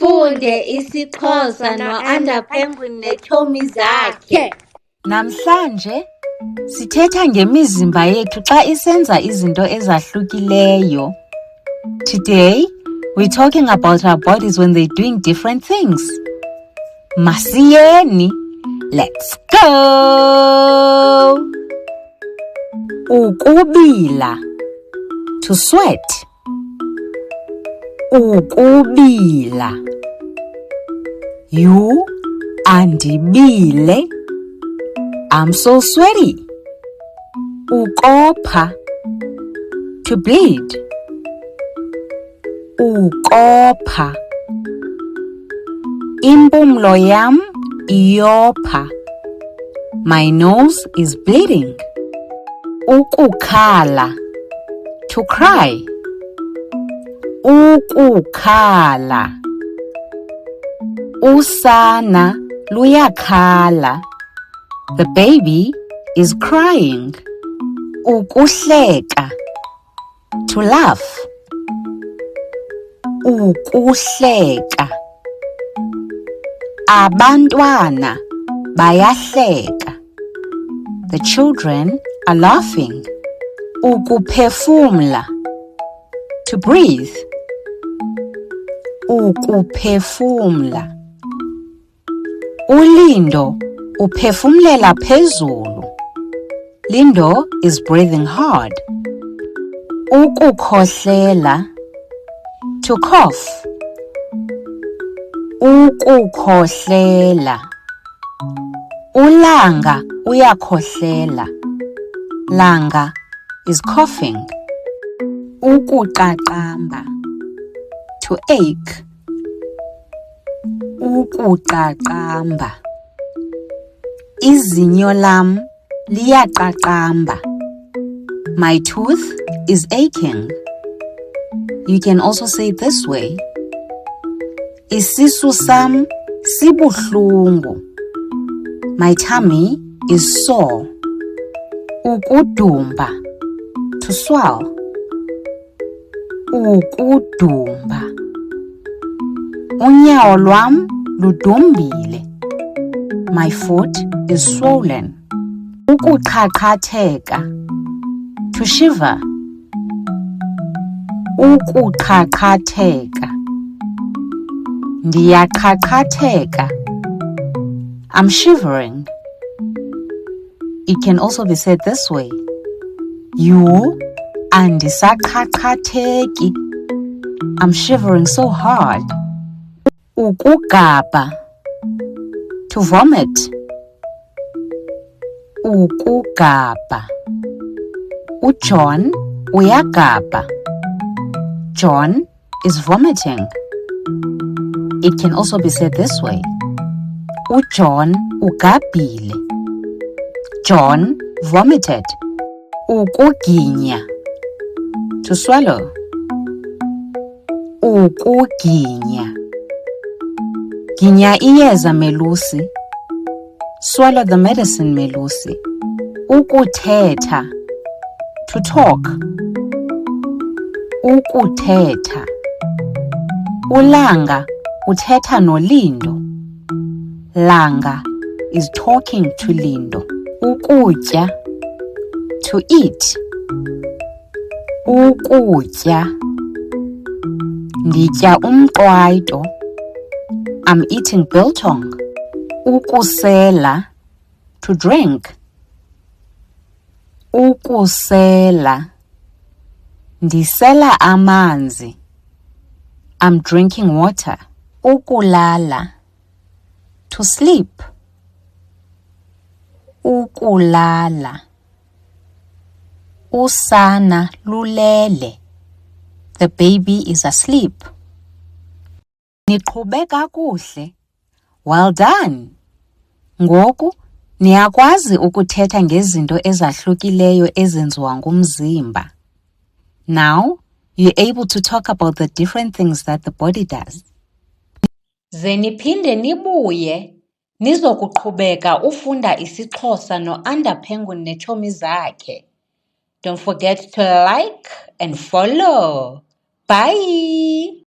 sifunde isiXhosa no-Anda Penguin neetshomi zakhe. Namhlanje sithetha ngemizimba yethu xa isenza izinto ezahlukileyo. Today, we're talking about our bodies when they're doing different things. Masiyeni, let's go! Ukubila, to sweat. Ukubila. You andibile. I'm so sweaty. Ukopha, to bleed. Ukopha. Impumlo yam iyopha. My nose is bleeding. Ukukhala, to cry. Ukukhala. Usana luyakhala. The baby is crying. Ukuhleka, to laugh. Ukuhleka. Abantwana bayahleka. The children are laughing. Ukuphefumla, to breathe. Ukuphefumla. uLindo uphefumlela phezulu. Lindo is breathing hard. Ukukhohlela, to cough. Ukukhohlela. Ulanga uyakhohlela. Langa is coughing. Ukuqaqamba, to ache. Ukuqaqamba. Izinyo lam liyaqaqamba. My tooth is aching. You can also say it this way. Isisu sam sibuhlungu. My tummy is sore. Ukudumba, to swell. Ukudumba. Unyawo lwam ludumbile. My foot is swollen. Ukuqhaqhatheka, to shiver. Ukuqhaqhatheka. Ndiyaqhaqhatheka. I'm shivering. It can also be said this way. You andisaqhaqhatheki. I'm shivering so hard. Ukugabha, to vomit. Ukugabha. uJohn uyagabha. John is vomiting. It can also be said this way. uJohn ugabhile. John vomited. Ukuginya, to swallow. Ukuginya. Ginya iyeza Melusi. Swallow the medicine, Melusi. Ukuthetha, to talk. Ukuthetha. Ulanga uthetha noLindo. Langa is talking to Lindo. Ukutya, to eat. Ukutya. Nditya umqwayito. I'm eating biltong. Ukusela, to drink. Ukusela. Ndisela amanzi. I'm drinking water. Ukulala, to sleep. Ukulala. Usana lulele. The baby is asleep. Niqhube kakuhle. Well done. Ngoku niyakwazi ukuthetha ngezinto ezahlukileyo ezenziwa ngumzimba. Now, you're able to talk about the different things that the body does. Ze niphinde nibuye nizokuqhubeka ufunda isiXhosa no-Anda Penguin neetshomi zakhe. Don't forget to like and follow. Bye!